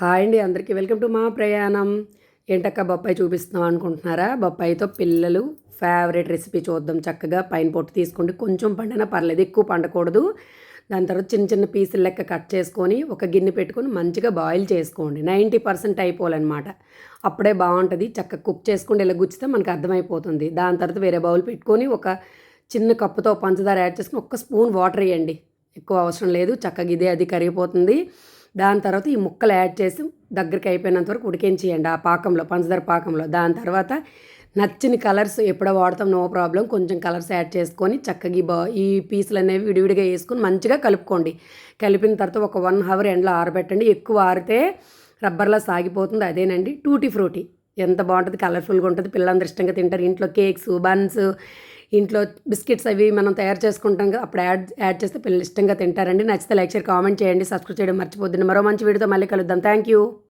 Hi అండి అందరికీ welcome to మా ప్రయాణం. ఏంటక్క బొప్పాయి చూపిస్తున్నాం అనుకుంటున్నారా? బొప్పాయితో పిల్లలు ఫేవరెట్ రెసిపీ చూద్దాం. చక్కగా పైన పొట్టు తీసుకోండి, కొంచెం పండినా పర్లేదు, ఎక్కువ పండకూడదు. దాని తర్వాత చిన్న చిన్న పీసులు లెక్క కట్ చేసుకొని ఒక గిన్నె పెట్టుకొని మంచిగా బాయిల్ చేసుకోండి. 90% అయిపోవాలన్నమాట. అప్పుడే బాగుంటుంది. చక్కగా కుక్ చేసుకోండి. ఇలా గుచ్చితే మనకు అర్థమైపోతుంది. దాని తర్వాత వేరే బౌల్ పెట్టుకొని ఒక చిన్న కప్పుతో పంచదార యాడ్ చేసుకొని ఒక్క స్పూన్ వాటర్ వేయండి. ఎక్కువ అవసరం లేదు. చక్కగా ఇదే అది కరిగిపోతుంది. దాని తర్వాత ఈ ముక్కలు యాడ్ చేసి దగ్గరికి అయిపోయినంత వరకు ఉడికించేయండి ఆ పాకంలో, పంచదార పాకంలో. దాని తర్వాత నచ్చిన కలర్స్ ఎప్పుడో వాడతాం, నో ప్రాబ్లం. కొంచెం కలర్స్ యాడ్ చేసుకొని చక్కగా ఈ పీసులు అనేవి విడివిడిగా వేసుకొని మంచిగా కలుపుకోండి. కలిపిన తర్వాత ఒక 1 అవర్ ఎండలో ఆరబెట్టండి. ఎక్కువ ఆరితే రబ్బర్లా సాగిపోతుంది. అదేనండి టూటీ ఫ్రూటీ. ఎంత బాగుంటుంది, కలర్ఫుల్గా ఉంటుంది, పిల్లలందరూ ఇష్టంగా తింటారు. ఇంట్లో కేక్స్, బన్స్, ఇంట్లో బిస్కెట్స్ అవి మనం తయారు చేసుకుంటాం కదా, అప్పుడు యాడ్ చేస్తే పిల్లలు ఇష్టంగా తింటారండి. నచ్చితే లైక్, షేర్, కామెంట్ చేయండి, సబ్స్క్రైబ్ చేయడం మర్చిపోద్దండి. మరో మంచి వీడియోతో మళ్ళీ కలుద్దాం. Thank you.